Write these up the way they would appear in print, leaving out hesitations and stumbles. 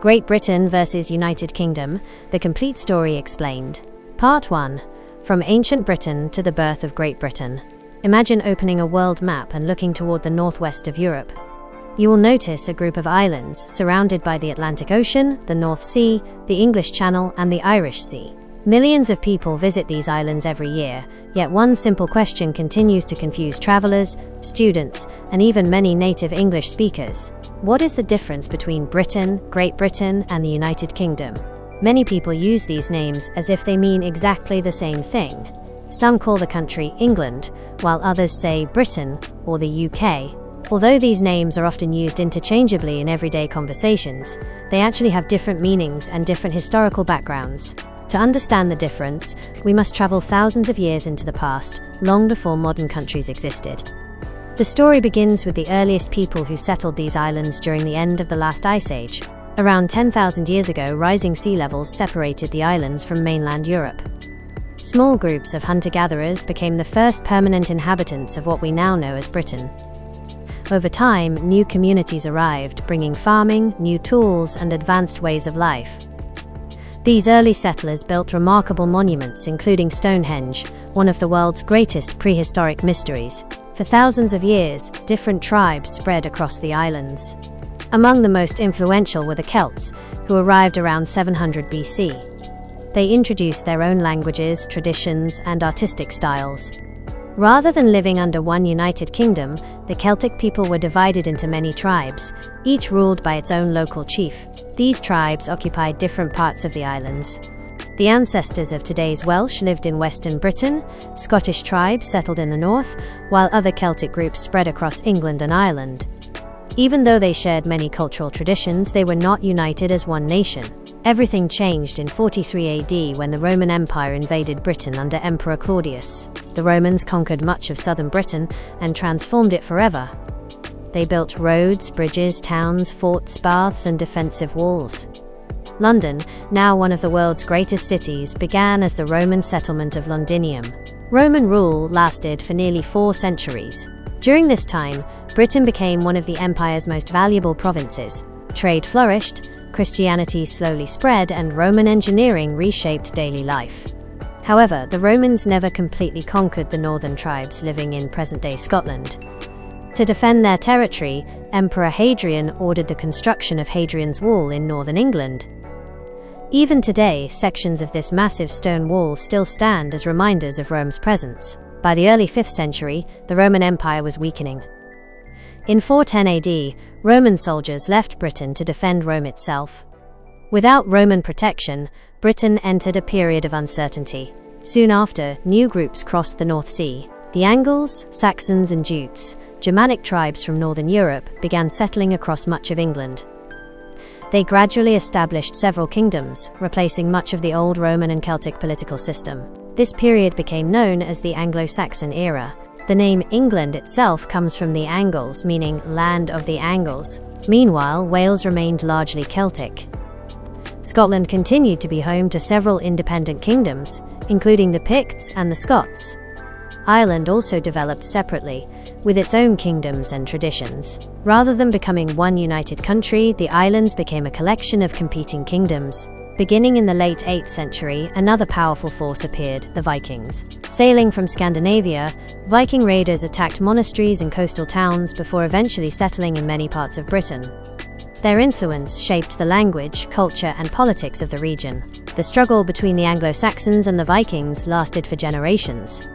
Great Britain versus United Kingdom, the complete story explained. Part 1. From ancient Britain to the birth of Great Britain. Imagine opening a world map and looking toward the northwest of Europe. You will notice a group of islands surrounded by the Atlantic Ocean, the North Sea, the English Channel, and the Irish Sea. Millions of people visit these islands every year, yet one simple question continues to confuse travelers, students, and even many native English speakers. What is the difference between Britain, Great Britain, and the United Kingdom? Many people use these names as if they mean exactly the same thing. Some call the country England, while others say Britain or the UK. Although these names are often used interchangeably in everyday conversations, they actually have different meanings and different historical backgrounds. To understand the difference, we must travel thousands of years into the past, long before modern countries existed. The story begins with the earliest people who settled these islands during the end of the last ice age. Around 10,000 years ago, rising sea levels separated the islands from mainland Europe. Small groups of hunter-gatherers became the first permanent inhabitants of what we now know as Britain. Over time, new communities arrived, bringing farming, new tools, and advanced ways of life. These early settlers built remarkable monuments, including Stonehenge, one of the world's greatest prehistoric mysteries. For thousands of years, different tribes spread across the islands. Among the most influential were the Celts, who arrived around 700 BC. They introduced their own languages, traditions, and artistic styles. Rather than living under one united kingdom, the Celtic people were divided into many tribes, each ruled by its own local chief. These tribes occupied different parts of the islands. The ancestors of today's Welsh lived in Western Britain, Scottish tribes settled in the north, while other Celtic groups spread across England and Ireland. Even though they shared many cultural traditions, they were not united as one nation. Everything changed in 43 AD when the Roman Empire invaded Britain under Emperor Claudius. The Romans conquered much of southern Britain and transformed it forever. They built roads, bridges, towns, forts, baths, and defensive walls. London, now one of the world's greatest cities, began as the Roman settlement of Londinium. Roman rule lasted for nearly 4 centuries. During this time, Britain became one of the empire's most valuable provinces. Trade flourished, Christianity slowly spread, and Roman engineering reshaped daily life. However, the Romans never completely conquered the northern tribes living in present-day Scotland. To defend their territory, Emperor Hadrian ordered the construction of Hadrian's Wall in northern England. Even today, sections of this massive stone wall still stand as reminders of Rome's presence. By the early 5th century, the Roman Empire was weakening. In 410 AD, Roman soldiers left Britain to defend Rome itself. Without Roman protection, Britain entered a period of uncertainty. Soon after, new groups crossed the North Sea. The Angles, Saxons, and Jutes, Germanic tribes from northern Europe, began settling across much of England. They gradually established several kingdoms, replacing much of the old Roman and Celtic political system. This period became known as the Anglo-Saxon era. The name England itself comes from the Angles, meaning land of the Angles. Meanwhile, Wales remained largely Celtic. Scotland continued to be home to several independent kingdoms, including the Picts and the Scots. Ireland also developed separately, with its own kingdoms and traditions. Rather than becoming one united country, the islands became a collection of competing kingdoms. Beginning in the late 8th century, another powerful force appeared, the Vikings. Sailing from Scandinavia, Viking raiders attacked monasteries and coastal towns before eventually settling in many parts of Britain. Their influence shaped the language, culture, and politics of the region. The struggle between the Anglo-Saxons and the Vikings lasted for generations.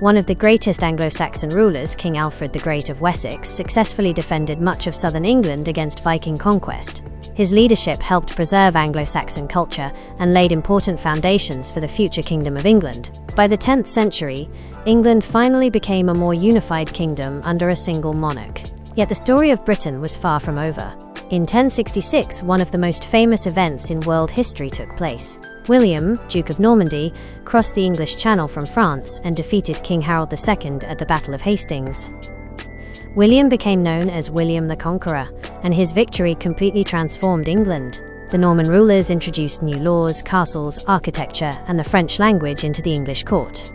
One of the greatest Anglo-Saxon rulers, King Alfred the Great of Wessex, successfully defended much of southern England against Viking conquest. His leadership helped preserve Anglo-Saxon culture and laid important foundations for the future Kingdom of England. By the 10th century, England finally became a more unified kingdom under a single monarch. Yet the story of Britain was far from over. In 1066, one of the most famous events in world history took place. William, Duke of Normandy, crossed the English Channel from France and defeated King Harold II at the Battle of Hastings. William became known as William the Conqueror, and his victory completely transformed England. The Norman rulers introduced new laws, castles, architecture, and the French language into the English court.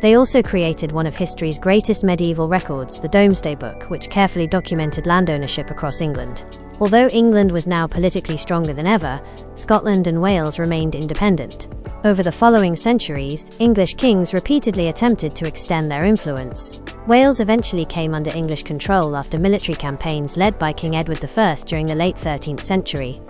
They also created one of history's greatest medieval records, the Domesday Book, which carefully documented land ownership across England. Although England was now politically stronger than ever, Scotland and Wales remained independent. Over the following centuries, English kings repeatedly attempted to extend their influence. Wales eventually came under English control after military campaigns led by King Edward I during the late 13th century.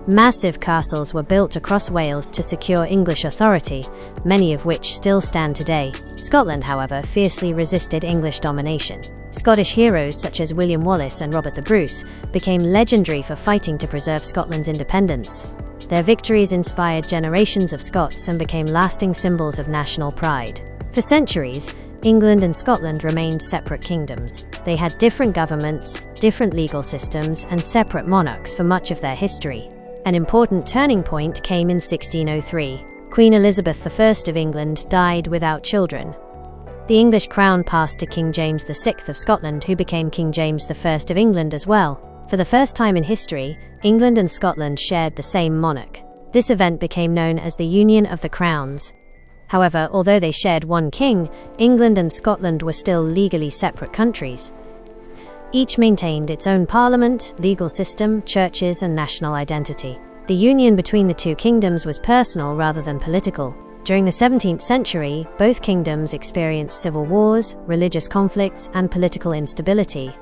Massive castles were built across Wales to secure English authority, many of which still stand today. Scotland, however, fiercely resisted English domination. Scottish heroes such as William Wallace and Robert the Bruce became legendary for fighting to preserve Scotland's independence. Their victories inspired generations of Scots and became lasting symbols of national pride. For centuries, England and Scotland remained separate kingdoms. They had different governments, different legal systems, and separate monarchs for much of their history. An important turning point came in 1603. Queen Elizabeth I of England died without children. The English crown passed to King James VI of Scotland, who became King James I of England as well. For the first time in history, England and Scotland shared the same monarch. This event became known as the Union of the Crowns. However, although they shared one king, England and Scotland were still legally separate countries. Each maintained its own parliament, legal system, churches, and national identity. The union between the two kingdoms was personal rather than political. During the 17th century, both kingdoms experienced civil wars, religious conflicts, and political instability.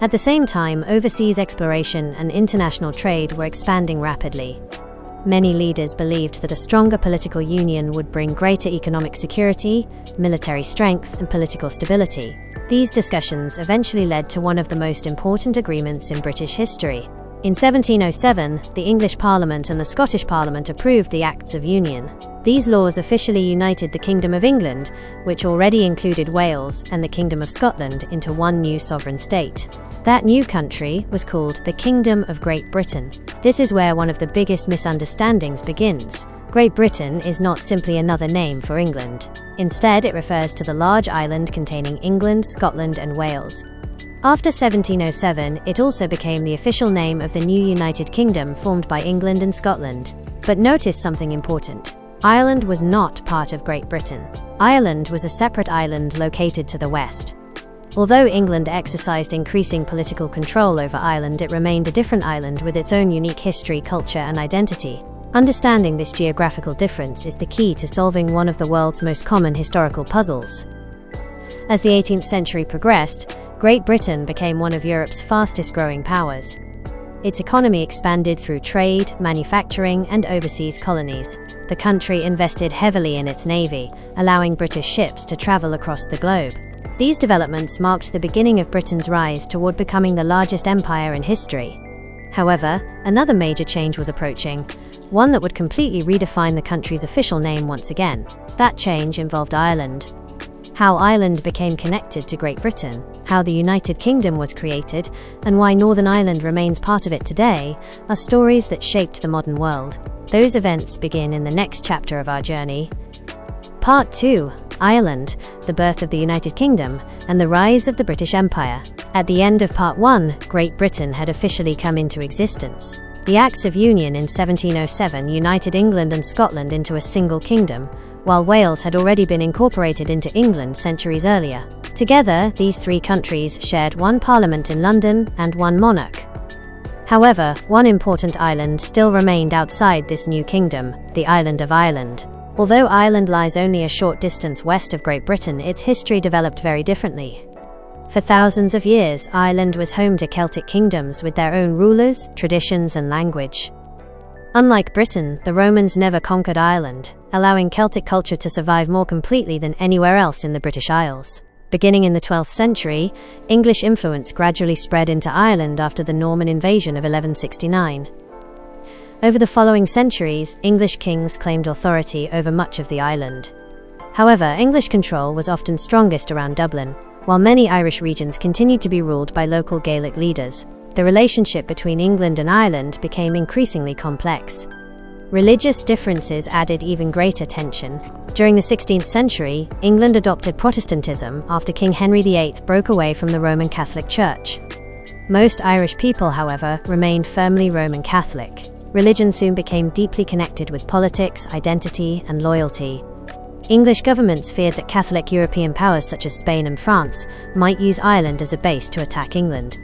At the same time, overseas exploration and international trade were expanding rapidly. Many leaders believed that a stronger political union would bring greater economic security, military strength, and political stability. These discussions eventually led to one of the most important agreements in British history. In 1707, the English Parliament and the Scottish Parliament approved the Acts of Union. These laws officially united the Kingdom of England, which already included Wales, and the Kingdom of Scotland into one new sovereign state. That new country was called the Kingdom of Great Britain. This is where one of the biggest misunderstandings begins. Great Britain is not simply another name for England. Instead, it refers to the large island containing England, Scotland, and Wales. After 1707, it also became the official name of the new United Kingdom formed by England and Scotland. But notice something important. Ireland was not part of Great Britain. Ireland was a separate island located to the west. Although England exercised increasing political control over Ireland, it remained a different island with its own unique history, culture, and identity. Understanding this geographical difference is the key to solving one of the world's most common historical puzzles. As the 18th century progressed, Great Britain became one of Europe's fastest-growing powers. Its economy expanded through trade, manufacturing, and overseas colonies. The country invested heavily in its navy, allowing British ships to travel across the globe. These developments marked the beginning of Britain's rise toward becoming the largest empire in history. However, another major change was approaching, one that would completely redefine the country's official name once again. That change involved Ireland. How Ireland became connected to Great Britain, how the United Kingdom was created, and why Northern Ireland remains part of it today, are stories that shaped the modern world. Those events begin in the next chapter of our journey. Part 2: Ireland, the birth of the United Kingdom, and the rise of the British Empire. At the end of Part 1, Great Britain had officially come into existence. The Acts of Union in 1707 united England and Scotland into a single kingdom, while Wales had already been incorporated into England centuries earlier. Together, these three countries shared one parliament in London and one monarch. However, one important island still remained outside this new kingdom, the island of Ireland. Although Ireland lies only a short distance west of Great Britain, its history developed very differently. For thousands of years, Ireland was home to Celtic kingdoms with their own rulers, traditions, and language. Unlike Britain, the Romans never conquered Ireland, allowing Celtic culture to survive more completely than anywhere else in the British Isles. Beginning in the 12th century, English influence gradually spread into Ireland after the Norman invasion of 1169. Over the following centuries, English kings claimed authority over much of the island. However, English control was often strongest around Dublin, while many Irish regions continued to be ruled by local Gaelic leaders. The relationship between England and Ireland became increasingly complex. Religious differences added even greater tension. During the 16th century, England adopted Protestantism after King Henry VIII broke away from the Roman Catholic Church. Most Irish people, however, remained firmly Roman Catholic. Religion soon became deeply connected with politics, identity, and loyalty. English governments feared that Catholic European powers such as Spain and France might use Ireland as a base to attack England.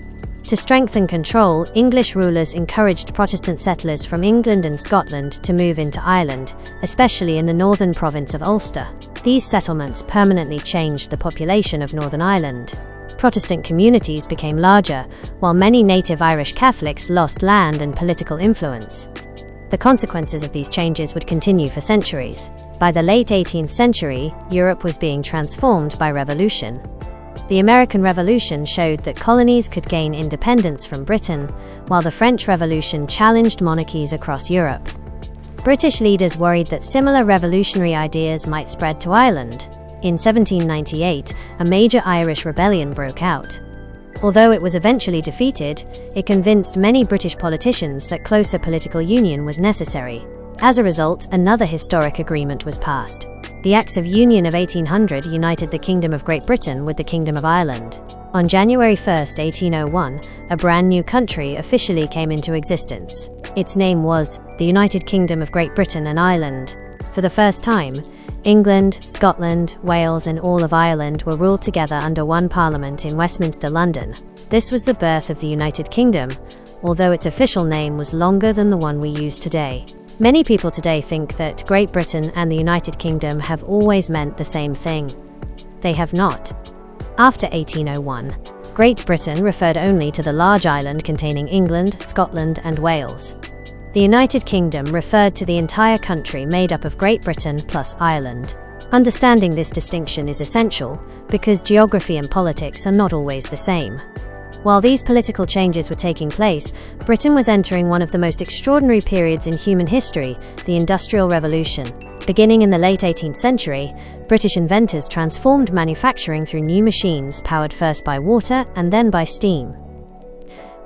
To strengthen control, English rulers encouraged Protestant settlers from England and Scotland to move into Ireland, especially in the northern province of Ulster. These settlements permanently changed the population of Northern Ireland. Protestant communities became larger, while many native Irish Catholics lost land and political influence. The consequences of these changes would continue for centuries. By the late 18th century, Europe was being transformed by revolution. The American Revolution showed that colonies could gain independence from Britain, while the French Revolution challenged monarchies across Europe. British leaders worried that similar revolutionary ideas might spread to Ireland. In 1798, a major Irish rebellion broke out. Although it was eventually defeated, it convinced many British politicians that closer political union was necessary. As a result, another historic agreement was passed. The Acts of Union of 1800 united the Kingdom of Great Britain with the Kingdom of Ireland. On January 1, 1801, a brand new country officially came into existence. Its name was the United Kingdom of Great Britain and Ireland. For the first time, England, Scotland, Wales and all of Ireland were ruled together under one parliament in Westminster, London. This was the birth of the United Kingdom, although its official name was longer than the one we use today. Many people today think that Great Britain and the United Kingdom have always meant the same thing. They have not. After 1801, Great Britain referred only to the large island containing England, Scotland and Wales. The United Kingdom referred to the entire country made up of Great Britain plus Ireland. Understanding this distinction is essential, because geography and politics are not always the same. While these political changes were taking place, Britain was entering one of the most extraordinary periods in human history, the Industrial Revolution. Beginning in the late 18th century, British inventors transformed manufacturing through new machines powered first by water and then by steam.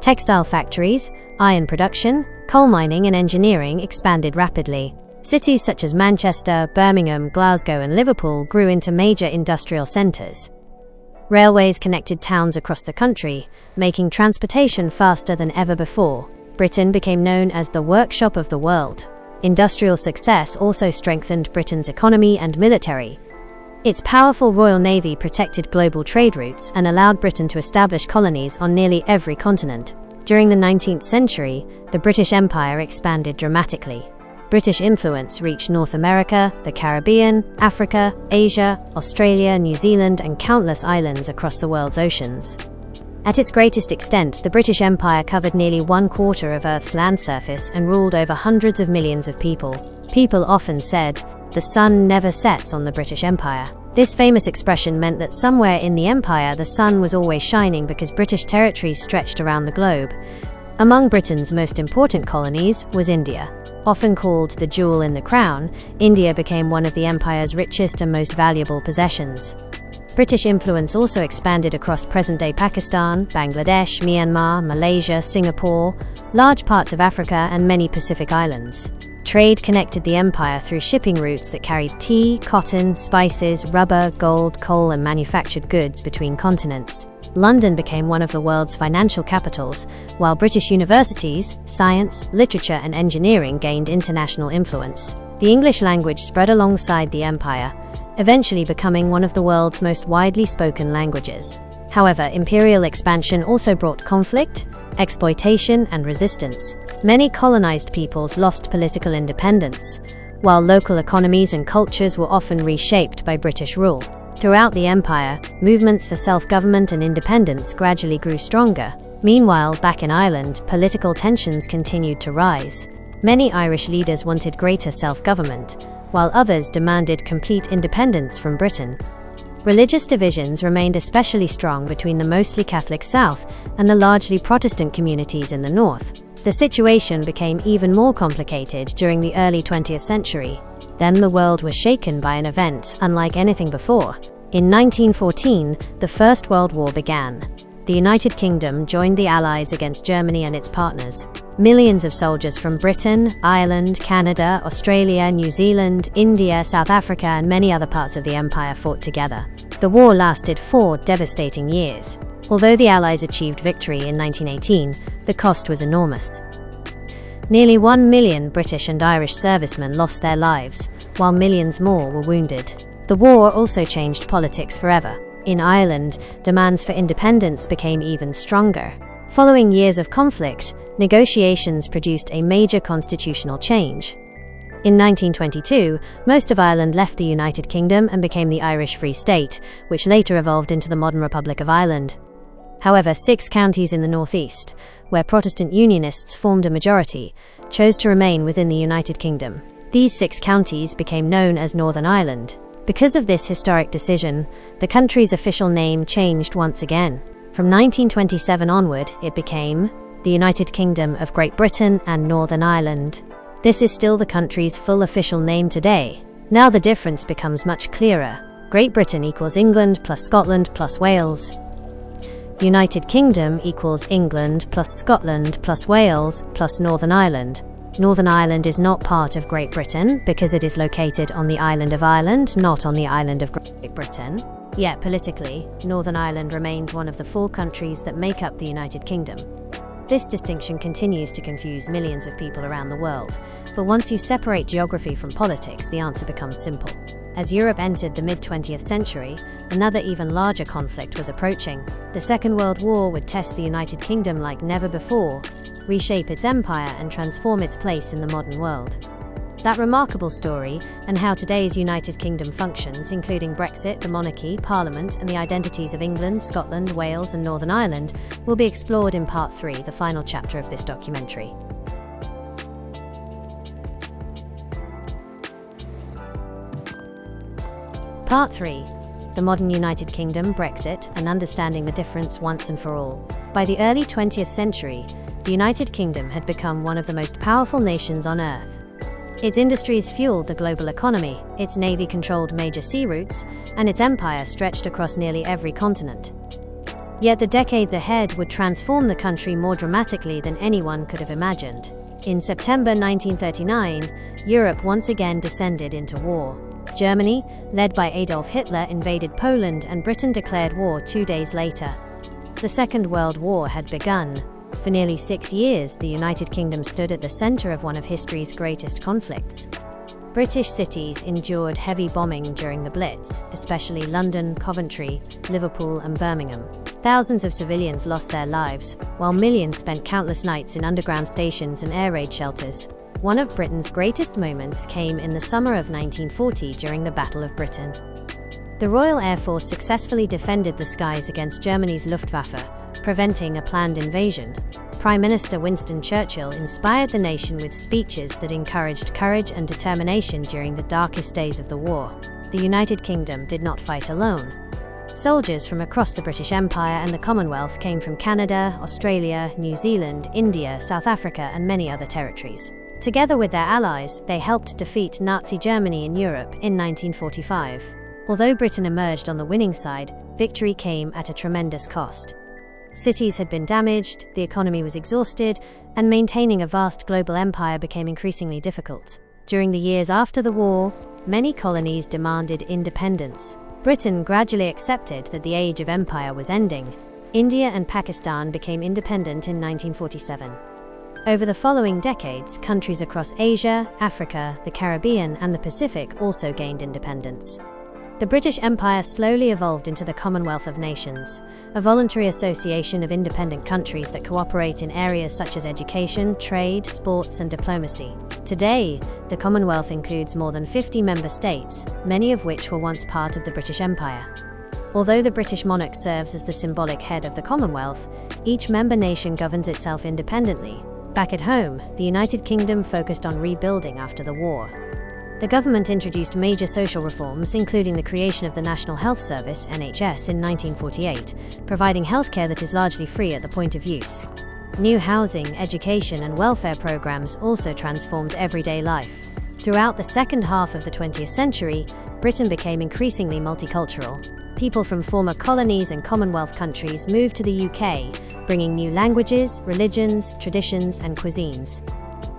Textile factories, iron production, coal mining and engineering expanded rapidly. Cities such as Manchester, Birmingham, Glasgow and Liverpool grew into major industrial centres. Railways connected towns across the country, making transportation faster than ever before. Britain became known as the workshop of the world. Industrial success also strengthened Britain's economy and military. Its powerful Royal Navy protected global trade routes and allowed Britain to establish colonies on nearly every continent. During the 19th century, the British Empire expanded dramatically. British influence reached North America, the Caribbean, Africa, Asia, Australia, New Zealand, and countless islands across the world's oceans. At its greatest extent, the British Empire covered nearly 1/4 of Earth's land surface and ruled over hundreds of millions of people. People often said, "The sun never sets on the British Empire." This famous expression meant that somewhere in the empire the sun was always shining because British territories stretched around the globe. Among Britain's most important colonies was India. Often called the jewel in the crown, India became one of the empire's richest and most valuable possessions. British influence also expanded across present-day Pakistan, Bangladesh, Myanmar, Malaysia, Singapore, large parts of Africa and many Pacific islands. Trade connected the empire through shipping routes that carried tea, cotton, spices, rubber, gold, coal and manufactured goods between continents. London became one of the world's financial capitals, while British universities, science, literature and engineering gained international influence. The English language spread alongside the empire, eventually becoming one of the world's most widely spoken languages. However, imperial expansion also brought conflict, exploitation and resistance. Many colonized peoples lost political independence, while local economies and cultures were often reshaped by British rule. Throughout the empire, movements for self-government and independence gradually grew stronger. Meanwhile, back in Ireland, political tensions continued to rise. Many Irish leaders wanted greater self-government, while others demanded complete independence from Britain. Religious divisions remained especially strong between the mostly Catholic South and the largely Protestant communities in the North. The situation became even more complicated during the early 20th century. Then the world was shaken by an event unlike anything before. In 1914, the First World War began. The United Kingdom joined the Allies against Germany and its partners. Millions of soldiers from Britain, Ireland, Canada, Australia, New Zealand, India, South Africa, and many other parts of the empire fought together. The war lasted 4 devastating years. Although the Allies achieved victory in 1918, the cost was enormous. Nearly 1 million British and Irish servicemen lost their lives, while millions more were wounded. The war also changed politics forever. In Ireland, demands for independence became even stronger. Following years of conflict, negotiations produced a major constitutional change. In 1922, most of Ireland left the United Kingdom and became the Irish Free State, which later evolved into the modern Republic of Ireland. However, 6 counties in the northeast, where Protestant Unionists formed a majority, chose to remain within the United Kingdom. These 6 counties became known as Northern Ireland. Because of this historic decision, the country's official name changed once again. From 1927 onward, it became the United Kingdom of Great Britain and Northern Ireland. This is still the country's full official name today. Now the difference becomes much clearer. Great Britain equals England plus Scotland plus Wales. United Kingdom equals England plus Scotland plus Wales plus Northern Ireland. Northern Ireland is not part of Great Britain because it is located on the island of Ireland, not on the island of Great Britain. Yet politically, Northern Ireland remains one of the 4 countries that make up the United Kingdom. This distinction continues to confuse millions of people around the world, but once you separate geography from politics, the answer becomes simple. As Europe entered the mid-20th century, another even larger conflict was approaching. The Second World War would test the United Kingdom like never before, reshape its empire and transform its place in the modern world. That remarkable story, and how today's United Kingdom functions, including Brexit, the monarchy, Parliament, and the identities of England, Scotland, Wales, and Northern Ireland, will be explored in Part 3, the final chapter of this documentary. Part 3. The Modern United Kingdom, Brexit, and Understanding the Difference Once and for All. By the early 20th century, the United Kingdom had become one of the most powerful nations on Earth. Its industries fueled the global economy, its navy controlled major sea routes, and its empire stretched across nearly every continent. Yet the decades ahead would transform the country more dramatically than anyone could have imagined. In September 1939, Europe once again descended into war. Germany, led by Adolf Hitler, invaded Poland, and Britain declared war 2 days later. The Second World War had begun. For nearly 6 years, the United Kingdom stood at the center of one of history's greatest conflicts. British cities endured heavy bombing during the Blitz, especially London, Coventry, Liverpool, and Birmingham. Thousands of civilians lost their lives, while millions spent countless nights in underground stations and air raid shelters. One of Britain's greatest moments came in the summer of 1940 during the Battle of Britain. The Royal Air Force successfully defended the skies against Germany's Luftwaffe, preventing a planned invasion. Prime Minister Winston Churchill inspired the nation with speeches that encouraged courage and determination during the darkest days of the war. The United Kingdom did not fight alone. Soldiers from across the British Empire and the Commonwealth came from Canada, Australia, New Zealand, India, South Africa, and many other territories. Together with their allies, they helped defeat Nazi Germany in Europe in 1945. Although Britain emerged on the winning side, victory came at a tremendous cost. Cities had been damaged, the economy was exhausted, and maintaining a vast global empire became increasingly difficult. During the years after the war, many colonies demanded independence. Britain gradually accepted that the age of empire was ending. India and Pakistan became independent in 1947. Over the following decades, countries across Asia, Africa, the Caribbean, and the Pacific also gained independence. The British Empire slowly evolved into the Commonwealth of Nations, a voluntary association of independent countries that cooperate in areas such as education, trade, sports, and diplomacy. Today, the Commonwealth includes more than 50 member states, many of which were once part of the British Empire. Although the British monarch serves as the symbolic head of the Commonwealth, each member nation governs itself independently. Back at home, the United Kingdom focused on rebuilding after the war. The government introduced major social reforms, including the creation of the National Health Service (NHS) in 1948, providing healthcare that is largely free at the point of use. New housing, education, and welfare programs also transformed everyday life. Throughout the second half of the 20th century, Britain became increasingly multicultural. People from former colonies and Commonwealth countries moved to the UK, bringing new languages, religions, traditions, and cuisines.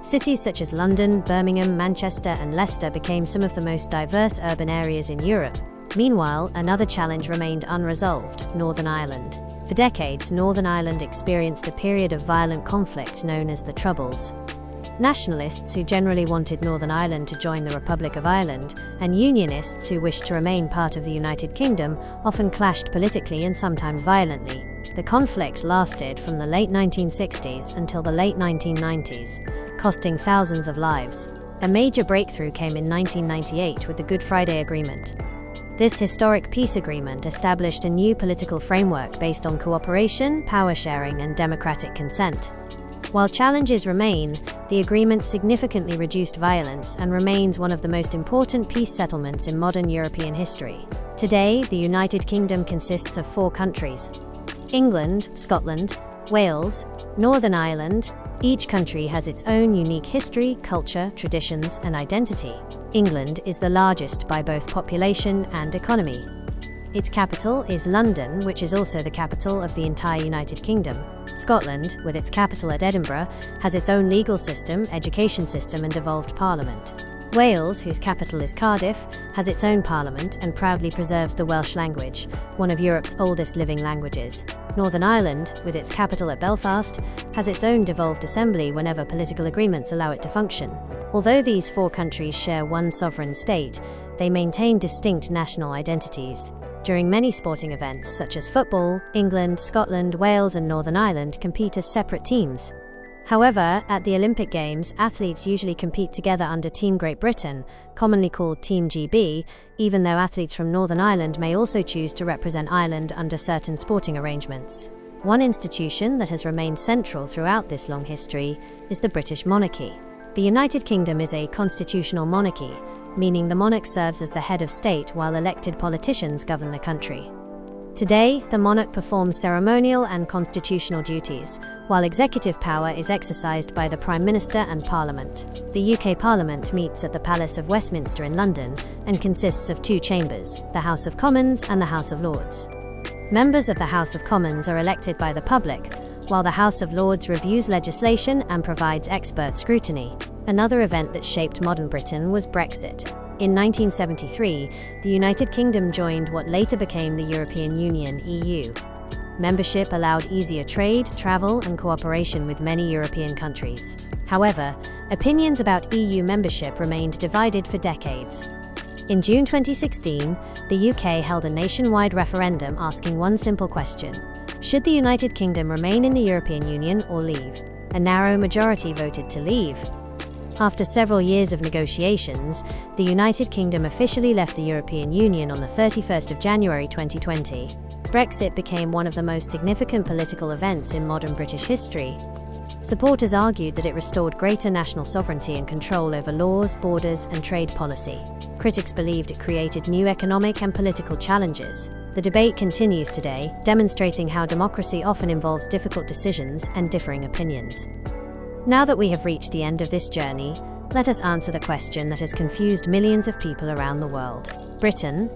Cities such as London, Birmingham, Manchester, and Leicester became some of the most diverse urban areas in Europe. Meanwhile, another challenge remained unresolved: Northern Ireland. For decades, Northern Ireland experienced a period of violent conflict known as the Troubles. nationalists who generally wanted Northern Ireland to join the Republic of Ireland, and Unionists who wished to remain part of the United Kingdom, often clashed politically and sometimes violently. The conflict lasted from the late 1960s until the late 1990s, costing thousands of lives. A major breakthrough came in 1998 with the Good Friday Agreement. This historic peace agreement established a new political framework based on cooperation, power sharing, and democratic consent. While challenges remain, the agreement significantly reduced violence and remains one of the most important peace settlements in modern European history. Today, the United Kingdom consists of 4 countries: England, Scotland, Wales, Northern Ireland. Each country has its own unique history, culture, traditions, and identity. England is the largest by both population and economy. Its capital is London, which is also the capital of the entire United Kingdom. Scotland, with its capital at Edinburgh, has its own legal system, education system, and devolved parliament. Wales, whose capital is Cardiff, has its own parliament and proudly preserves the Welsh language, one of Europe's oldest living languages. Northern Ireland, with its capital at Belfast, has its own devolved assembly whenever political agreements allow it to function. Although these 4 countries share one sovereign state, they maintain distinct national identities. During many sporting events such as football, England, Scotland, Wales, and Northern Ireland compete as separate teams. However, at the Olympic Games, athletes usually compete together under Team Great Britain, commonly called Team GB, even though athletes from Northern Ireland may also choose to represent Ireland under certain sporting arrangements. One institution that has remained central throughout this long history is the British monarchy. The United Kingdom is a constitutional monarchy, meaning the monarch serves as the head of state while elected politicians govern the country. Today, the monarch performs ceremonial and constitutional duties, while executive power is exercised by the Prime Minister and Parliament. The UK Parliament meets at the Palace of Westminster in London and consists of 2 chambers, the House of Commons and the House of Lords. Members of the House of Commons are elected by the public, while the House of Lords reviews legislation and provides expert scrutiny. Another event that shaped modern Britain was Brexit. In 1973, the United Kingdom joined what later became the European Union (EU). Membership allowed easier trade, travel, and cooperation with many European countries. However, opinions about EU membership remained divided for decades. In June 2016, the UK held a nationwide referendum asking one simple question: should the United Kingdom remain in the European Union or leave? A narrow majority voted to leave. After several years of negotiations, the United Kingdom officially left the European Union on the 31st of January 2020. Brexit became one of the most significant political events in modern British history. Supporters argued that it restored greater national sovereignty and control over laws, borders, and trade policy. Critics believed it created new economic and political challenges. The debate continues today, demonstrating how democracy often involves difficult decisions and differing opinions. Now that we have reached the end of this journey, let us answer the question that has confused millions of people around the world. Britain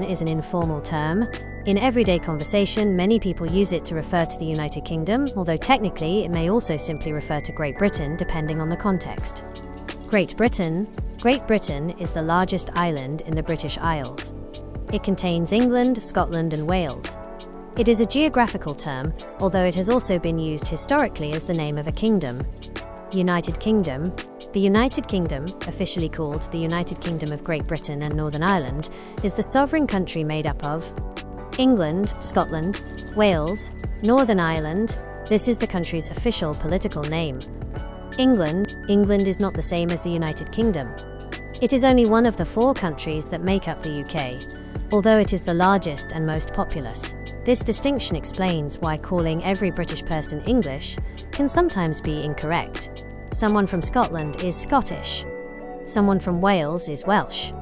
is an informal term. In everyday conversation, many people use it to refer to the United Kingdom, although technically it may also simply refer to Great Britain depending on the context. Great Britain is the largest island in the British Isles. It contains England, Scotland, and Wales. It is a geographical term, although it has also been used historically as the name of a kingdom. United Kingdom. The United Kingdom, officially called the United Kingdom of Great Britain and Northern Ireland, is the sovereign country made up of England, Scotland, Wales, Northern Ireland. This is the country's official political name. England is not the same as the United Kingdom. It is only one of the 4 countries that make up the UK, although it is the largest and most populous. This distinction explains why calling every British person English can sometimes be incorrect. Someone from Scotland is Scottish. Someone from Wales is Welsh.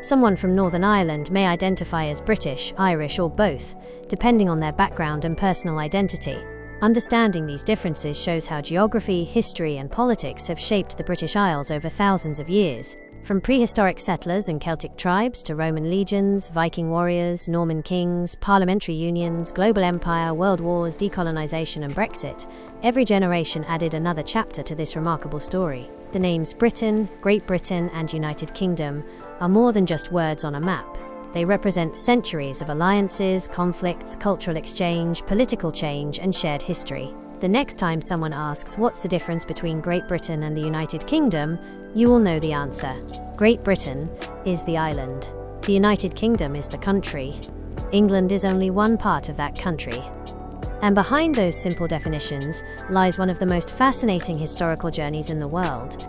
Someone from Northern Ireland may identify as British, Irish, or both, depending on their background and personal identity. Understanding these differences shows how geography, history, and politics have shaped the British Isles over thousands of years. From prehistoric settlers and Celtic tribes to Roman legions, Viking warriors, Norman kings, parliamentary unions, global empire, world wars, decolonization, and Brexit, every generation added another chapter to this remarkable story. The names Britain, Great Britain, and United Kingdom are more than just words on a map. They represent centuries of alliances, conflicts, cultural exchange, political change, and shared history. The next time someone asks what's the difference between Great Britain and the United Kingdom, you will know the answer. Great Britain is the island. The United Kingdom is the country. England is only one part of that country. And behind those simple definitions lies one of the most fascinating historical journeys in the world.